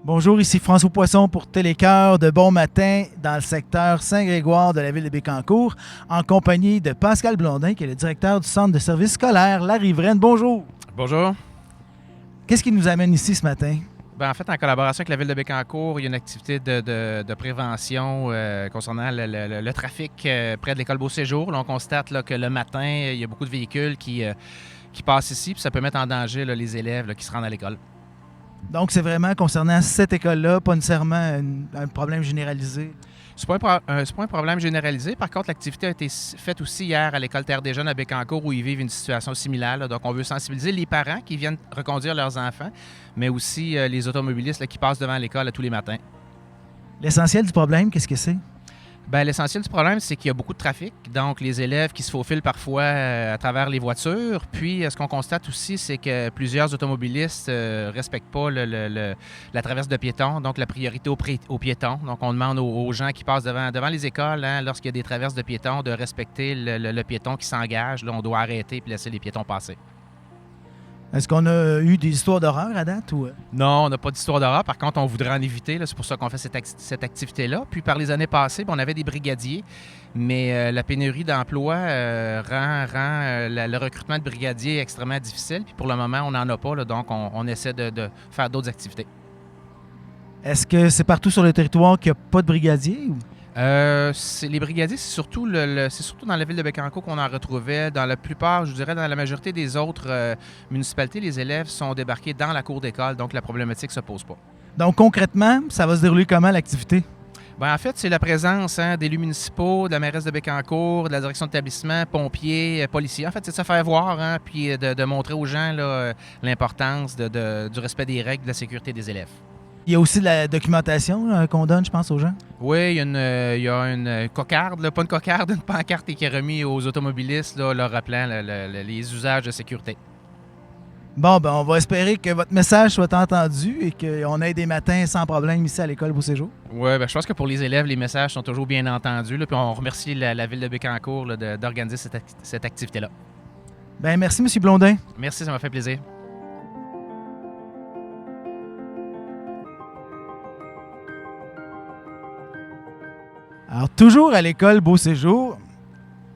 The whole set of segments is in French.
Bonjour, ici François Poisson pour Télécœur de Bon Matin dans le secteur Saint-Grégoire de la ville de Bécancour, en compagnie de Pascal Blondin, qui est le directeur du centre de services scolaires La Riveraine. Bonjour. Bonjour. Qu'est-ce qui nous amène ici ce matin? En fait, en collaboration avec la ville de Bécancour, il y a une activité de prévention concernant le trafic près de l'école Beau-Séjour. Là, on constate là, que le matin, il y a beaucoup de véhicules qui passent ici, puis ça peut mettre en danger là, les élèves là, qui se rendent à l'école. Donc, c'est vraiment concernant cette école-là, pas nécessairement un problème généralisé. C'est pas un problème généralisé. Par contre, l'activité a été faite aussi hier à l'école Terre des Jeunes à Bécancour où ils vivent une situation similaire. Là. Donc, on veut sensibiliser les parents qui viennent reconduire leurs enfants, mais aussi les automobilistes là, qui passent devant l'école tous les matins. L'essentiel du problème, qu'est-ce que c'est? L'essentiel du problème, c'est qu'il y a beaucoup de trafic. Donc, les élèves qui se faufilent parfois à travers les voitures. Puis, ce qu'on constate aussi, c'est que plusieurs automobilistes ne respectent pas la traverse de piétons, donc la priorité aux piétons. Donc, on demande aux gens qui passent devant les écoles, lorsqu'il y a des traverses de piétons, de respecter le piéton qui s'engage. Là, on doit arrêter et laisser les piétons passer. Est-ce qu'on a eu des histoires d'horreur à date? Ou... Non, on n'a pas d'histoire d'horreur. Par contre, on voudrait en éviter. Là. C'est pour ça qu'on fait cette activité-là. Puis par les années passées, on avait des brigadiers, mais la pénurie d'emploi rend le recrutement de brigadiers extrêmement difficile. Puis pour le moment, on n'en a pas. Là, donc, on essaie de faire d'autres activités. Est-ce que c'est partout sur le territoire qu'il n'y a pas de brigadiers? Ou... Les brigadiers, c'est surtout dans la ville de Bécancour qu'on en retrouvait. Dans la plupart, je dirais, dans la majorité des autres municipalités, les élèves sont débarqués dans la cour d'école, donc la problématique ne se pose pas. Donc concrètement, ça va se dérouler comment l'activité? En fait, c'est la présence d'élus municipaux, de la mairesse de Bécancour, de la direction d'établissement, pompiers, policiers. En fait, c'est de se faire voir, puis de montrer aux gens là, l'importance du respect des règles de la sécurité des élèves. Il y a aussi de la documentation qu'on donne, je pense, aux gens. Oui, il y a une cocarde, là, pas une cocarde, une pancarte qui est remise aux automobilistes, là, leur rappelant les usages de sécurité. Bon, on va espérer que votre message soit entendu et qu'on ait des matins sans problème ici à l'école Beau-Séjour. Oui, je pense que pour les élèves, les messages sont toujours bien entendus. Là, puis on remercie la ville de Bécancour là, d'organiser cette activité-là. Merci, M. Blondin. Merci, ça m'a fait plaisir. Alors, toujours à l'école Beau-Séjour,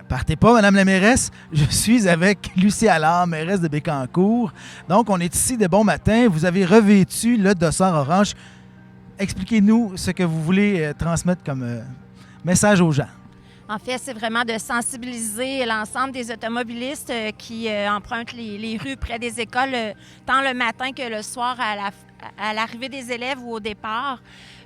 partez pas, Madame la mairesse, je suis avec Lucie Allard, mairesse de Bécancour. Donc, on est ici de bon matin. Vous avez revêtu le dossard orange. Expliquez-nous ce que vous voulez transmettre comme message aux gens. En fait, c'est vraiment de sensibiliser l'ensemble des automobilistes qui empruntent les rues près des écoles, tant le matin que le soir à l'arrivée des élèves ou au départ.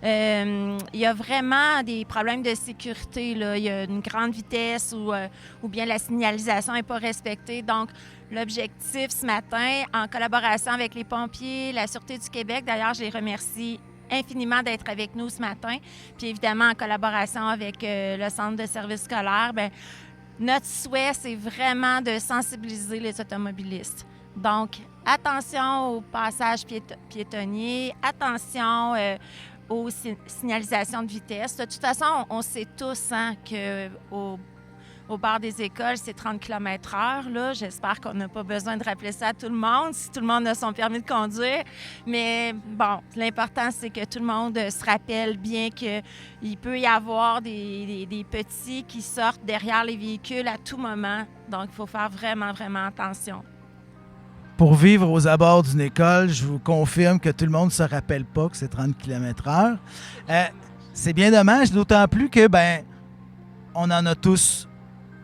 Il y a vraiment des problèmes de sécurité, là. Il y a une grande vitesse ou bien la signalisation n'est pas respectée. Donc, l'objectif ce matin, en collaboration avec les pompiers, la Sûreté du Québec, d'ailleurs, je les remercie infiniment d'être avec nous ce matin. Puis évidemment, en collaboration avec le Centre de services scolaires, notre souhait, c'est vraiment de sensibiliser les automobilistes. Donc, attention au passage piétonnier, attention aux signalisations de vitesse. De toute façon, on sait tous qu'au bord des écoles, c'est 30 km/h. J'espère qu'on n'a pas besoin de rappeler ça à tout le monde, si tout le monde a son permis de conduire. Mais bon, l'important, c'est que tout le monde se rappelle bien qu'il peut y avoir des petits qui sortent derrière les véhicules à tout moment. Donc, il faut faire vraiment, vraiment attention. Pour vivre aux abords d'une école, je vous confirme que tout le monde ne se rappelle pas que c'est 30 km/h. C'est bien dommage, d'autant plus que, on en a tous,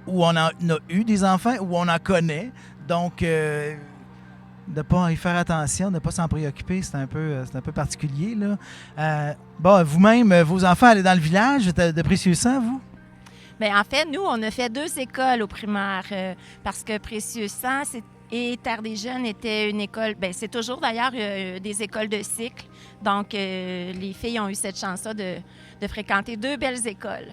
ou on en a eu des enfants, ou on en connaît. Donc, de ne pas y faire attention, de ne pas s'en préoccuper, c'est un peu particulier, là. Vous-même, vos enfants allaient dans le village de Précieux-Sang, vous? Bien, en fait, nous, on a fait 2 écoles au primaire parce que Précieux-Sang, et Terre des Jeunes était une école, c'est toujours d'ailleurs des écoles de cycle. Donc, les filles ont eu cette chance-là de fréquenter 2 belles écoles.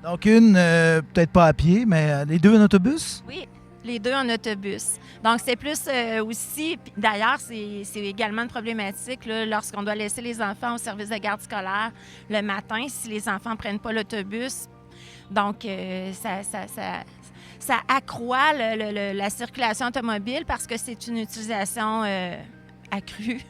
Donc, une, peut-être pas à pied, mais les 2 en autobus? Oui, les 2 en autobus. Donc, c'est plus aussi, d'ailleurs, c'est également une problématique là, lorsqu'on doit laisser les enfants au service de garde scolaire le matin, si les enfants ne prennent pas l'autobus. Donc, ça accroît la circulation automobile parce que c'est une utilisation accrue.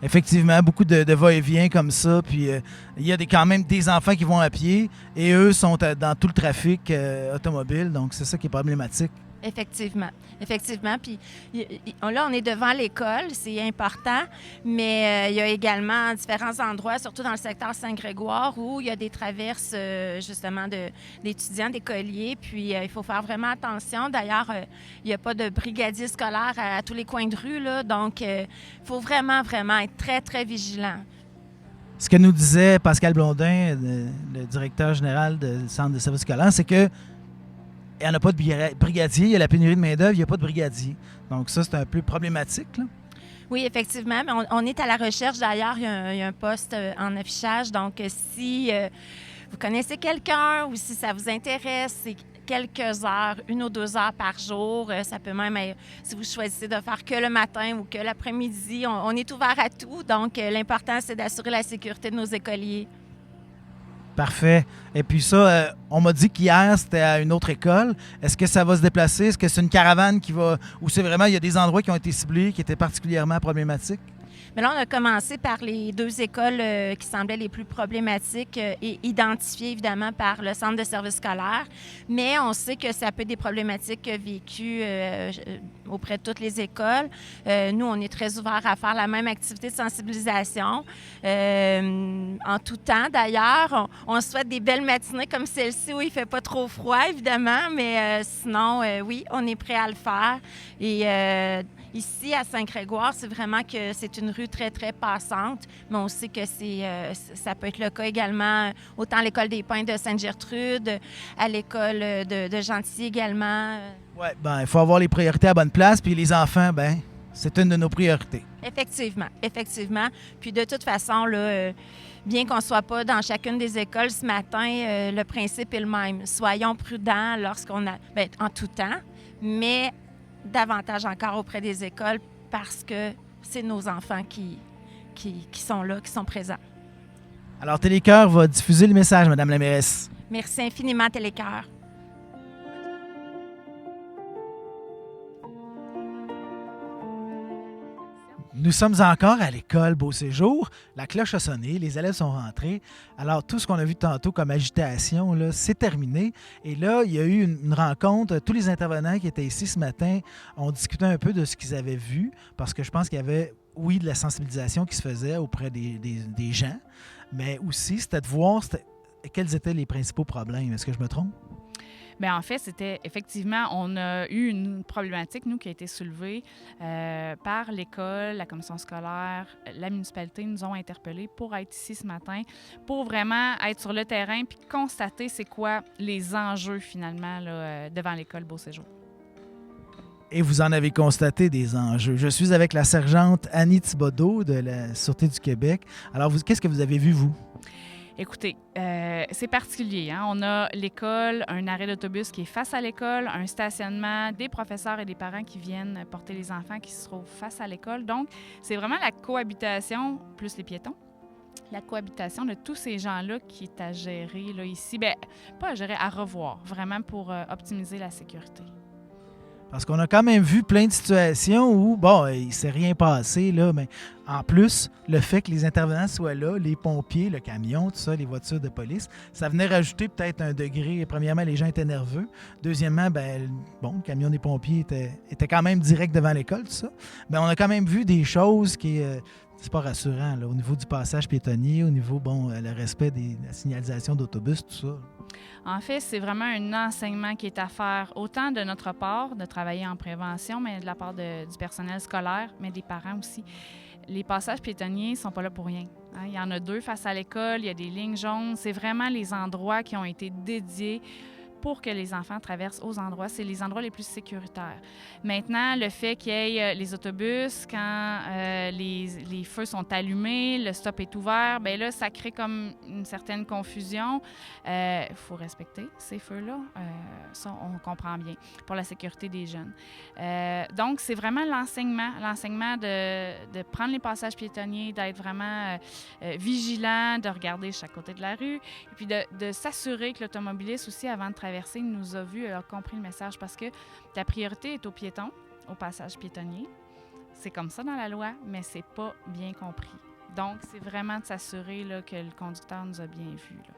Effectivement, beaucoup de va-et-vient comme ça. Puis il y a quand même des enfants qui vont à pied et eux sont dans tout le trafic automobile. Donc, c'est ça qui est problématique. Effectivement. Effectivement. Puis là, on est devant l'école, c'est important, mais il y a également différents endroits, surtout dans le secteur Saint-Grégoire, où il y a des traverses justement d'étudiants, d'écoliers. Puis il faut faire vraiment attention. D'ailleurs, il n'y a pas de brigadier scolaire à tous les coins de rue, là, donc il faut vraiment, vraiment être très, très vigilant. Ce que nous disait Pascal Blondin, le directeur général du Centre de services scolaires, c'est que il n'y en a pas de brigadier. Il y a la pénurie de main-d'œuvre, il n'y a pas de brigadier. Donc, ça, c'est un peu problématique, là. Oui, effectivement. Mais on est à la recherche. D'ailleurs, il y a un poste en affichage. Donc, si vous connaissez quelqu'un ou si ça vous intéresse, c'est quelques heures, 1 ou 2 heures par jour. Ça peut même être, si vous choisissez de faire que le matin ou que l'après-midi, on est ouvert à tout. Donc, l'important, c'est d'assurer la sécurité de nos écoliers. Parfait. Et puis ça, on m'a dit qu'hier, c'était à une autre école. Est-ce que ça va se déplacer? Est-ce que c'est une caravane qui va... Ou c'est vraiment, il y a des endroits qui ont été ciblés, qui étaient particulièrement problématiques? Mais là, on a commencé par les 2 écoles qui semblaient les plus problématiques et identifiées évidemment par le centre de services scolaires. Mais on sait que ça peut être des problématiques vécues auprès de toutes les écoles. Nous, on est très ouverts à faire la même activité de sensibilisation. En tout temps, d'ailleurs, on souhaite des belles matinées comme celle-ci où il ne fait pas trop froid, évidemment. Mais sinon, oui, on est prêt à le faire. Et ici, à Saint-Grégoire, c'est vraiment que c'est une rue très, très passante, mais on sait que ça peut être le cas également, autant à l'École des Pins de Sainte-Gertrude, à l'École de Gentilly également. Oui, bien, il faut avoir les priorités à bonne place, puis les enfants, bien, c'est une de nos priorités. Effectivement, effectivement. Puis de toute façon, là, bien qu'on ne soit pas dans chacune des écoles ce matin, le principe est le même. Soyons prudents lorsqu'on a, bien, en tout temps, mais davantage encore auprès des écoles parce que c'est nos enfants qui sont là, qui sont présents. Alors, Télécœur va diffuser le message, Madame la mairesse. Merci infiniment, Télécœur. Nous sommes encore à l'école Beau Séjour. La cloche a sonné, les élèves sont rentrés. Alors, tout ce qu'on a vu tantôt comme agitation, là, c'est terminé. Et là, il y a eu une rencontre. Tous les intervenants qui étaient ici ce matin ont discuté un peu de ce qu'ils avaient vu, parce que je pense qu'il y avait, oui, de la sensibilisation qui se faisait auprès des gens, mais aussi, c'était de voir quels étaient les principaux problèmes. Est-ce que je me trompe? Bien, en fait, c'était effectivement, on a eu une problématique, nous, qui a été soulevée par l'école, la commission scolaire, la municipalité nous ont interpellés pour être ici ce matin, pour vraiment être sur le terrain puis constater c'est quoi les enjeux, finalement, là, devant l'école Beau Séjour. Et vous en avez constaté des enjeux. Je suis avec la sergente Annie Thibodeau de la Sûreté du Québec. Alors, qu'est-ce que vous avez vu, vous? Écoutez, c'est particulier. Hein? On a l'école, un arrêt d'autobus qui est face à l'école, un stationnement, des professeurs et des parents qui viennent porter les enfants qui se trouvent face à l'école. Donc, c'est vraiment la cohabitation, plus les piétons, la cohabitation de tous ces gens-là qui est à gérer là, ici. Bien, pas à gérer, à revoir, vraiment pour optimiser la sécurité. Parce qu'on a quand même vu plein de situations où, bon, il ne s'est rien passé, là, mais en plus, le fait que les intervenants soient là, les pompiers, le camion, tout ça, les voitures de police, ça venait rajouter peut-être un degré. Premièrement, les gens étaient nerveux. Deuxièmement, ben, bon, le camion des pompiers était quand même direct devant l'école, tout ça. Mais on a quand même vu des choses qui... c'est pas rassurant, là, au niveau du passage piétonnier, au niveau, bon, le respect de la signalisation d'autobus, tout ça. En fait, c'est vraiment un enseignement qui est à faire autant de notre part, de travailler en prévention, mais de la part du personnel scolaire, mais des parents aussi. Les passages piétonniers ne sont pas là pour rien. Hein? Il y en a 2 face à l'école, il y a des lignes jaunes. C'est vraiment les endroits qui ont été dédiés pour que les enfants traversent aux endroits. C'est les endroits les plus sécuritaires. Maintenant, le fait qu'il y ait les autobus, quand les feux sont allumés, le stop est ouvert, bien là, ça crée comme une certaine confusion. Il faut respecter ces feux-là. Ça, on comprend bien, pour la sécurité des jeunes. Donc, c'est vraiment l'enseignement de prendre les passages piétonniers, d'être vraiment vigilant, de regarder chaque côté de la rue, et puis de s'assurer que l'automobiliste aussi, avant de traverser, nous a vu et a compris le message, parce que ta priorité est aux piétons, au passage piétonnier. c'est comme ça dans la loi, mais c'est pas bien compris. Donc, c'est vraiment de s'assurer là, que le conducteur nous a bien vus. Là.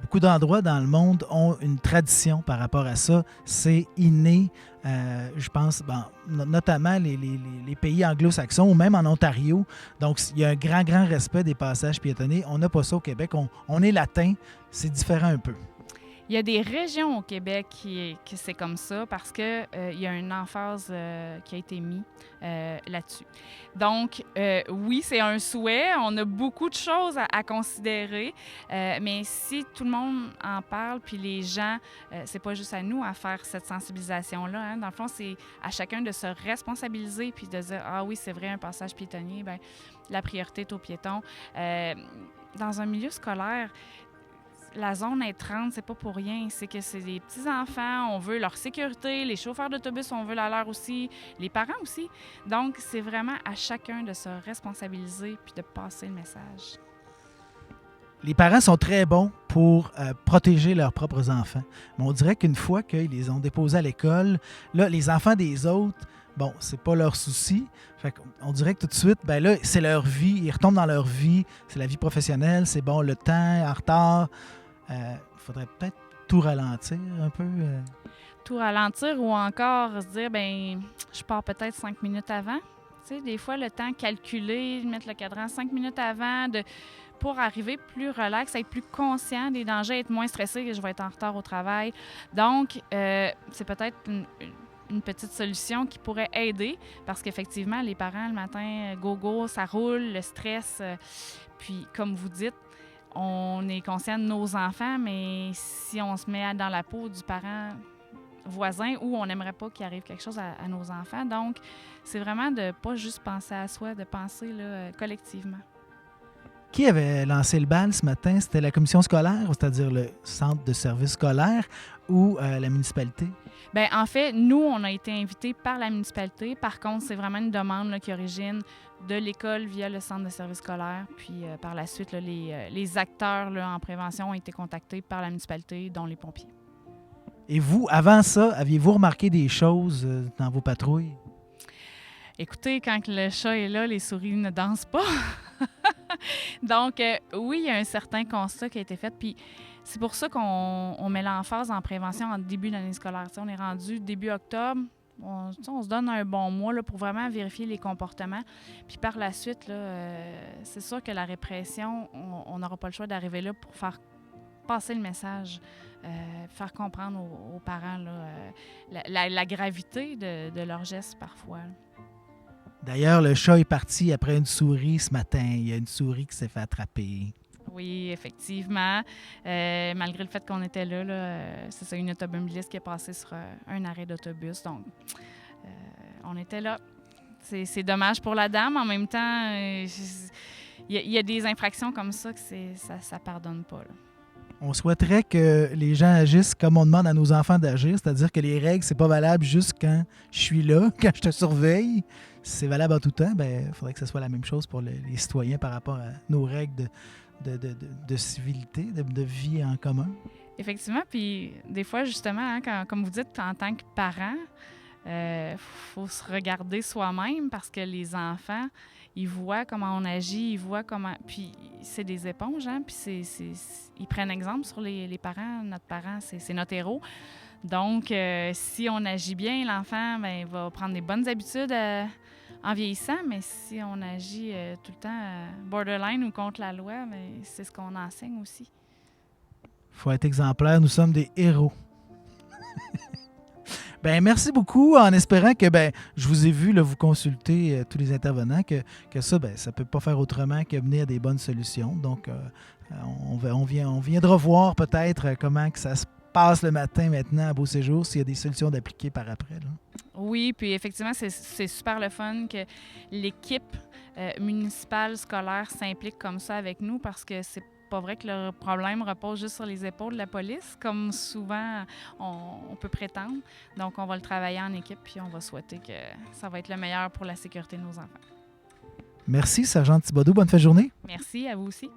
Beaucoup d'endroits dans le monde ont une tradition par rapport à ça. C'est inné. Je pense, notamment les pays anglo-saxons ou même en Ontario. Donc, il y a un grand, grand respect des passages piétonnés. On n'a pas ça au Québec. On est latin. C'est différent un peu. Il y a des régions au Québec qui c'est comme ça parce qu'il y a une emphase qui a été mise là-dessus. Donc, oui, c'est un souhait. On a beaucoup de choses à considérer, mais si tout le monde en parle, puis les gens, c'est pas juste à nous à faire cette sensibilisation-là. Hein. Dans le fond, c'est à chacun de se responsabiliser puis de dire « Ah oui, c'est vrai, un passage piétonnier, bien, la priorité est aux piétons. » Dans un milieu scolaire, la zone est 30, c'est pas pour rien. C'est que c'est des petits-enfants, on veut leur sécurité, les chauffeurs d'autobus, on veut la leur aussi, les parents aussi. Donc, c'est vraiment à chacun de se responsabiliser puis de passer le message. Les parents sont très bons pour protéger leurs propres enfants. Mais on dirait qu'une fois qu'ils les ont déposés à l'école, là, les enfants des autres, bon, c'est pas leur souci. Fait qu'on dirait que tout de suite, ben là, c'est leur vie. Ils retombent dans leur vie. C'est la vie professionnelle. C'est bon, le temps, en retard. Faudrait peut-être tout ralentir un peu. Tout ralentir ou encore se dire, ben je pars peut-être 5 minutes avant. Tu sais, des fois, le temps calculé, mettre le cadran 5 minutes avant, pour arriver plus relax, être plus conscient des dangers, être moins stressé que je vais être en retard au travail. Donc, c'est peut-être une petite solution qui pourrait aider parce qu'effectivement, les parents, le matin, go, ça roule, le stress. Puis, comme vous dites, on est conscient de nos enfants, mais si on se met dans la peau du parent voisin ou on n'aimerait pas qu'il arrive quelque chose à nos enfants. Donc, c'est vraiment de ne pas juste penser à soi, de penser là, collectivement. Qui avait lancé le bal ce matin? C'était la commission scolaire, c'est-à-dire le centre de service scolaire ou la municipalité? Bien, en fait, nous, on a été invités par la municipalité. Par contre, c'est vraiment une demande là, qui origine de l'école via le centre de service scolaire. Puis, par la suite, là, les acteurs là, en prévention ont été contactés par la municipalité, dont les pompiers. Et vous, avant ça, aviez-vous remarqué des choses dans vos patrouilles? Écoutez, quand le chat est là, les souris ne dansent pas. Donc, oui, il y a un certain constat qui a été fait. Puis, c'est pour ça qu'on met l'emphase en prévention en début d'année scolaire. T'sais, on est rendu début octobre. On se donne un bon mois là, pour vraiment vérifier les comportements. Puis par la suite, là, c'est sûr que la répression, on n'aura pas le choix d'arriver là pour faire passer le message, faire comprendre aux parents là, la gravité de leurs gestes parfois. Là. D'ailleurs, le chat est parti après une souris ce matin. Il y a une souris qui s'est fait attraper. Oui, effectivement. Malgré le fait qu'on était là, c'est ça, une automobiliste qui est passée sur un arrêt d'autobus. Donc, on était là. C'est dommage pour la dame. En même temps, il y a des infractions comme ça que ça ne pardonne pas. Là. On souhaiterait que les gens agissent comme on demande à nos enfants d'agir, c'est-à-dire que les règles, c'est pas valable juste quand je suis là, quand je te surveille. Si c'est valable en tout temps, il faudrait que ce soit la même chose pour les citoyens par rapport à nos règles de civilité, de vie en commun. Effectivement, puis des fois, justement, hein, comme vous dites, en tant que parent, faut se regarder soi-même parce que les enfants, ils voient comment on agit, ils voient comment... Puis c'est des éponges, hein, puis ils prennent exemple sur les parents. Notre parent, c'est notre héros. Donc, si on agit bien, l'enfant va prendre des bonnes habitudes en vieillissant, mais si on agit tout le temps borderline ou contre la loi, c'est ce qu'on enseigne aussi. Il faut être exemplaire, nous sommes des héros. Merci beaucoup, en espérant que je vous ai vu là, vous consulter tous les intervenants, que ça, ça ne peut pas faire autrement que mener à des bonnes solutions. Donc, on viendra voir peut-être comment que ça se passe le matin maintenant à Beau Séjour, s'il y a des solutions d'appliquer par après. Là. Oui, puis effectivement, c'est super le fun que l'équipe municipale scolaire s'implique comme ça avec nous parce que c'est pas vrai que le problème repose juste sur les épaules de la police, comme souvent on peut prétendre. Donc, on va le travailler en équipe puis on va souhaiter que ça va être le meilleur pour la sécurité de nos enfants. Merci, Sergent Thibodeau. Bonne fin de journée. Merci, à vous aussi.